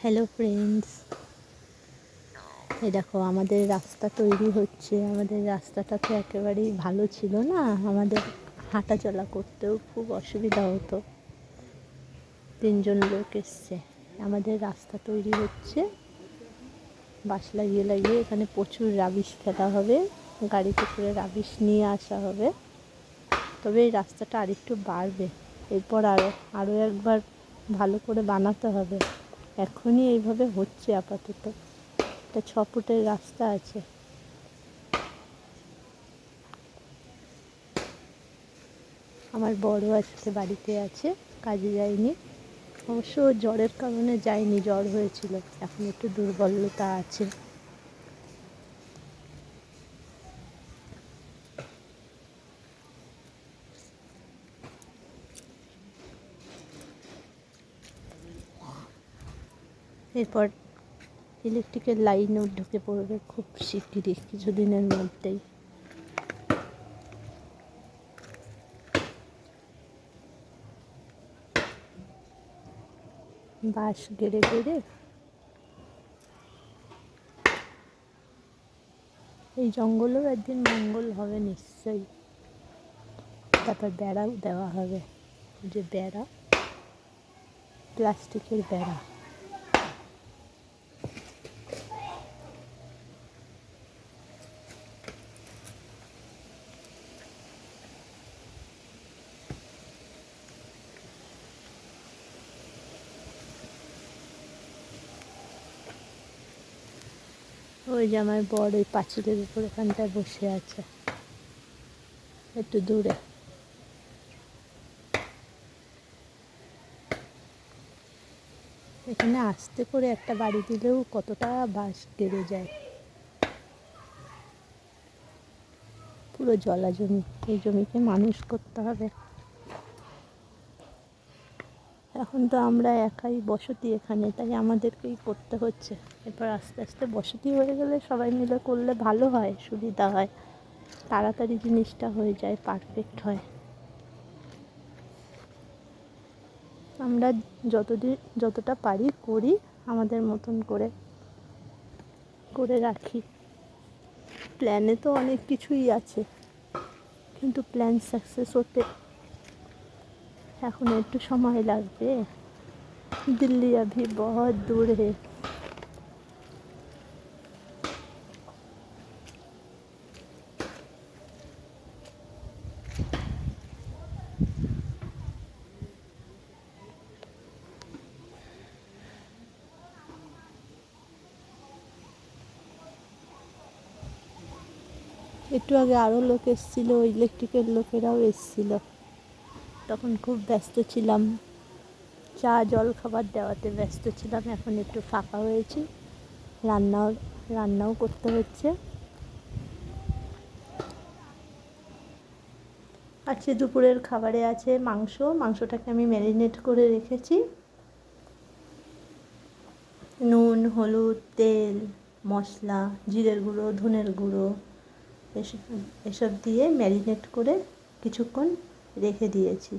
Hello friends, এই দেখো আমাদের রাস্তা তৈরি হচ্ছে। আমাদের রাস্তাটা তো একেবারেই ভালো ছিল না, আমাদের হাঁটা চলা করতেও খুব অসুবিধা হতো। 3জন লোক এসছে, আমাদের রাস্তা তৈরি হচ্ছে। বাঁশ লাগিয়ে লাগিয়ে এখানে প্রচুর রাবিশ ফেলা হবে, গাড়িতে করে রাবিশ নিয়ে আসা হবে। তবে এই রাস্তাটা আরেকটু বাড়বে, এরপর আরও একবার ভালো করে বানাতে হবে। এখনই এইভাবে হচ্ছে আপাতত। একটা 6 ফুটের রাস্তা আছে। আমার বড় আজকে বাড়িতে আছে, কাজে যায়নি। অবশ্য জ্বরের কারণে যায়নি, জ্বর হয়েছিল, এখন একটু দুর্বলতা আছে। এরপর ইলেকট্রিকের লাইনও ঢুকে পড়বে খুব শিগগিরই, কিছুদিনের মধ্যেই। বাঁশ গেড়ে গেড়ে এই জঙ্গলেও একদিন মঙ্গল হবে নিশ্চয়ই। তারপর বেড়াও দেওয়া হবে, যে বেড়া, প্লাস্টিকের বেড়া। ওই যে আমার বড় ওই পাঁচিলের উপর ওখানটায় বসে আছে, একটু দূরে। এখানে আস্তে করে একটা বাড়ি দিলেও কতটা বাঁশ গেড়ে যায়। পুরো জলা জমি, এই জমিকে মানুষ করতে হবে। এখন তো আমরা একাই বসতি এখানে, তাই আমাদেরকেই করতে হচ্ছে। এরপর আস্তে আস্তে বসতি হয়ে গেলে সবাই মিলে করলে ভালো হয়, সুবিধা হয়, তাড়াতাড়ি জিনিসটা হয়ে যায়, পারফেক্ট হয়। আমরা যতটা পারি করি, আমাদের মতন করে করে রাখি। প্ল্যানে তো অনেক কিছুই আছে, কিন্তু প্ল্যান সাকসেস হতে এখন একটু সময় লাগবে। दिल्ली अभी बहुत दूर है। একটু আগে আরও লোক এসেছিলো, ইলেকট্রিকের লোকেরাও এসেছিলো, তখন খুব ব্যস্ত ছিলাম, চা জল খাবার দেওয়াতে ব্যস্ত ছিলাম। এখন একটু ফাঁকা হয়েছি, রান্নাও করতে হচ্ছে। আজকে দুপুরের খাবারে আছে মাংসটাকে আমি ম্যারিনেট করে রেখেছি। নুন, হলুদ, তেল, মশলা, জিরের গুঁড়ো, ধনের গুঁড়ো, এসব দিয়ে ম্যারিনেট করে কিছুক্ষণ রেখে দিয়েছি।